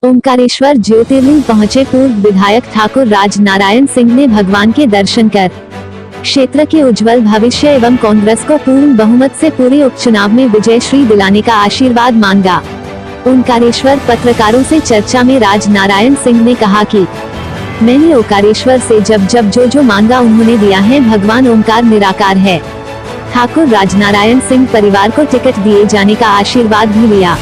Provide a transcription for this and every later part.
ओंकारेश्वर ज्योतिर्लिंग पहुंचे पूर्व विधायक ठाकुर राज नारायण सिंह ने भगवान के दर्शन कर क्षेत्र के उज्जवल भविष्य एवं कांग्रेस को पूर्ण बहुमत से पूरे उपचुनाव में विजय श्री दिलाने का आशीर्वाद मांगा। ओंकारेश्वर पत्रकारों से चर्चा में राज नारायण सिंह ने कहा कि मैंने ओंकारेश्वर से जब जो मांगा उन्होंने दिया है। भगवान ओंकार निराकार है। ठाकुर राज नारायण सिंह परिवार को टिकट दिए जाने का आशीर्वाद भी लिया।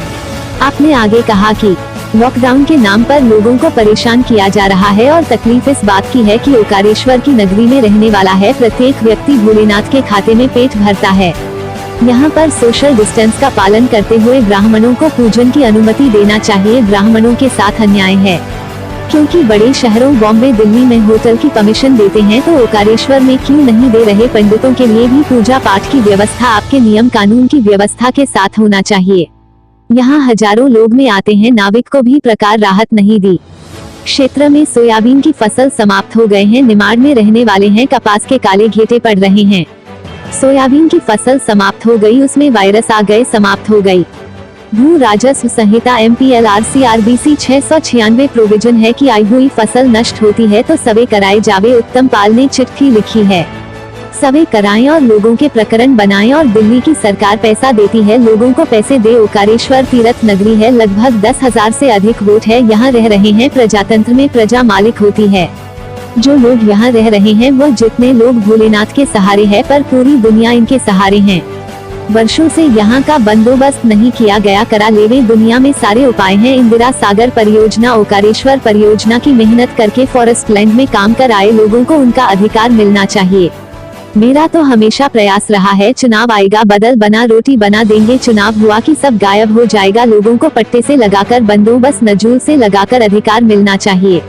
आपने आगे कहा कि लॉकडाउन के नाम पर लोगों को परेशान किया जा रहा है और तकलीफ इस बात की है कि ओंकारेश्वर की नगरी में रहने वाला है प्रत्येक व्यक्ति भोलेनाथ के खाते में पेट भरता है। यहाँ पर सोशल डिस्टेंस का पालन करते हुए ब्राह्मणों को पूजन की अनुमति देना चाहिए। ब्राह्मणों के साथ अन्याय है क्योंकि बड़े शहरों बॉम्बे दिल्ली में होटल की कमीशन देते हैं तो ओंकारेश्वर में क्यों नहीं दे रहे। पंडितों के लिए भी पूजा पाठ की व्यवस्था आपके नियम कानून की व्यवस्था के साथ होना चाहिए। यहाँ हजारों लोग में आते हैं, नाविक को भी प्रकार राहत नहीं दी। क्षेत्र में सोयाबीन की फसल समाप्त हो गए हैं। निमाड़ में रहने वाले हैं, कपास के काले घेटे पड़ रहे हैं। सोयाबीन की फसल समाप्त हो गई, उसमें वायरस आ गए, समाप्त हो गई। भू राजस्व संहिता MPLRC RBC 696 प्रोविजन है कि आई हुई फसल नष्ट होती है तो सवे कराए जावे। उत्तम पाल ने चिट्ठी लिखी है, सवे कराएं और लोगों के प्रकरण बनाएं और दिल्ली की सरकार पैसा देती है, लोगों को पैसे दे। ओंकारेश्वर तीर्थ नगरी है, लगभग 10,000 से अधिक वोट है, यहाँ रह रहे हैं। प्रजातंत्र में प्रजा मालिक होती है। जो लोग यहाँ रह रहे हैं वो जितने लोग भोलेनाथ के सहारे हैं पर पूरी दुनिया इनके सहारे हैं। वर्षों से यहाँ का बंदोबस्त नहीं किया गया, करा लेवे दुनिया में सारे उपाय हैं। इंदिरा सागर परियोजना, ओंकारेश्वर परियोजना की मेहनत करके फॉरेस्ट लैंड में काम कर आए लोगों को उनका अधिकार मिलना चाहिए। मेरा तो हमेशा प्रयास रहा है, चुनाव आएगा बदल बना रोटी बना देंगे। चुनाव हुआ कि सब गायब हो जाएगा। लोगों को पट्टे से लगाकर, बंदोबस्त नजूल से लगाकर अधिकार मिलना चाहिए।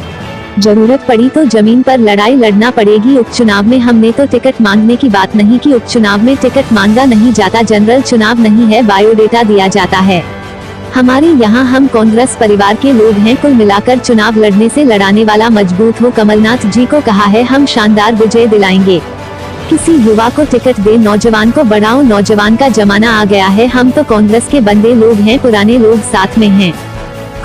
जरूरत पड़ी तो जमीन पर लड़ाई लड़ना पड़ेगी। उपचुनाव में हमने तो टिकट मांगने की बात नहीं की, उपचुनाव में टिकट मांगा नहीं जाता। जनरल चुनाव नहीं है, बायोडेटा दिया जाता है। हमारे यहाँ हम कांग्रेस परिवार के लोग हैं। कुल मिलाकर चुनाव लड़ने से लड़ाने वाला मजबूत हो। कमलनाथ जी को कहा है हम शानदार विजय दिलाएंगे। किसी युवा को टिकट दे, नौजवान को बढ़ाओ। नौजवान का जमाना आ गया है। हम तो कांग्रेस के बंदे लोग हैं, पुराने लोग साथ में हैं।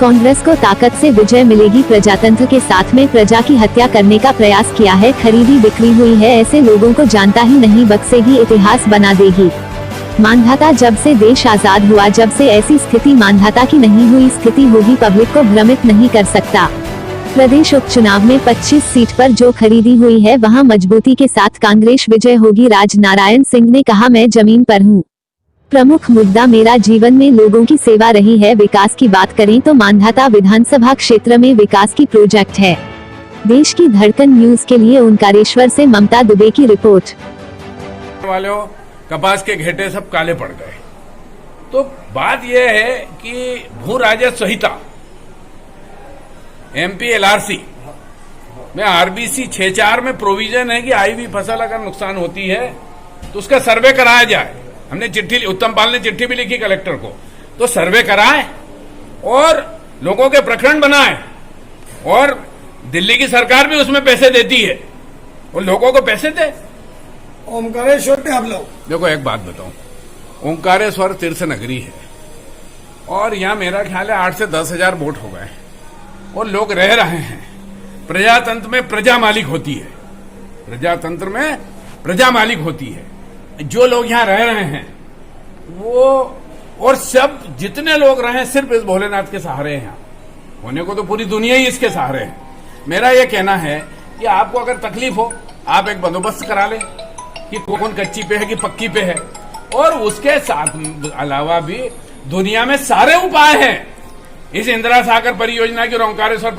कांग्रेस को ताकत से विजय मिलेगी। प्रजातंत्र के साथ में प्रजा की हत्या करने का प्रयास किया है, खरीदी बिक्री हुई है, ऐसे लोगों को जानता ही नहीं, बख्शेगी, इतिहास बना देगी। मानधाता जब से देश आजाद हुआ, जब से ऐसी स्थिति मानधाता की नहीं हुई स्थिति होगी। पब्लिक को भ्रमित नहीं कर सकता। प्रदेश उपचुनाव में 25 सीट पर जो खरीदी हुई है वहां मजबूती के साथ कांग्रेस विजय होगी। राज नारायण सिंह ने कहा मैं जमीन पर हूं। प्रमुख मुद्दा मेरा जीवन में लोगों की सेवा रही है। विकास की बात करें तो मानधाता विधानसभा क्षेत्र में विकास की प्रोजेक्ट है। देश की धड़कन न्यूज के लिए ओंकारेश्वर से ममता दुबे की रिपोर्ट। वालों कपास के घेटे सब काले पड़ गए। तो बात यह है कि भू राजस्व संहिता MPLRC में RBC 64 में प्रोविजन है कि आई हुई फसल अगर नुकसान होती है तो उसका सर्वे कराया जाए। हमने चिट्ठी, उत्तम पाल ने चिट्ठी भी लिखी कलेक्टर को, तो सर्वे कराए और लोगों के प्रकरण बनाए। और दिल्ली की सरकार भी उसमें पैसे देती है और लोगों को पैसे दे। ओंकारेश्वर पे आप लोग देखो एक बात बताऊं, ओंकारेश्वर तीर्थ नगरी है और यहाँ मेरा ख्याल है 8 से 10,000 वोट हो गए और लोग रह रहे हैं। प्रजातंत्र में प्रजा मालिक होती है, प्रजातंत्र में प्रजा मालिक होती है। जो लोग यहाँ रह रहे हैं वो और सब जितने लोग रहे सिर्फ इस भोलेनाथ के सहारे हैं। होने को तो पूरी दुनिया ही इसके सहारे है। मेरा ये कहना है कि आपको अगर तकलीफ हो आप एक बंदोबस्त करा लें कि कौन कच्ची पे है कि पक्की पे है। और उसके साथ अलावा भी दुनिया में सारे उपाय हैं। इस इंदिरा सागर परियोजना की और ओंकारेश्वर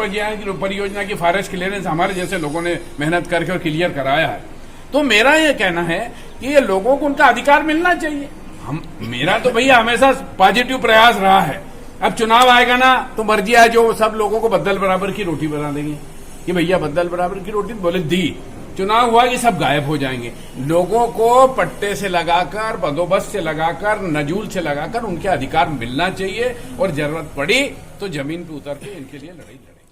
परियोजना की फॉरेस्ट क्लियरेंस हमारे जैसे लोगों ने मेहनत करके और क्लियर कराया है। तो मेरा यह कहना है कि ये लोगों को उनका अधिकार मिलना चाहिए। मेरा तो भैया हमेशा पॉजिटिव प्रयास रहा है। अब चुनाव आएगा ना तो मर्जी है जो सब लोगों को बद्दल बराबर की रोटी बना देंगे कि भैया बद्दल बराबर की रोटी बोले दी। चुनाव हुआ कि सब गायब हो जाएंगे। लोगों को पट्टे से लगाकर, बंदोबस्त से लगाकर, नजूल से लगाकर उनके अधिकार मिलना चाहिए और जरूरत पड़ी तो जमीन पे उतर के इनके लिए लड़ाई लड़ेंगे।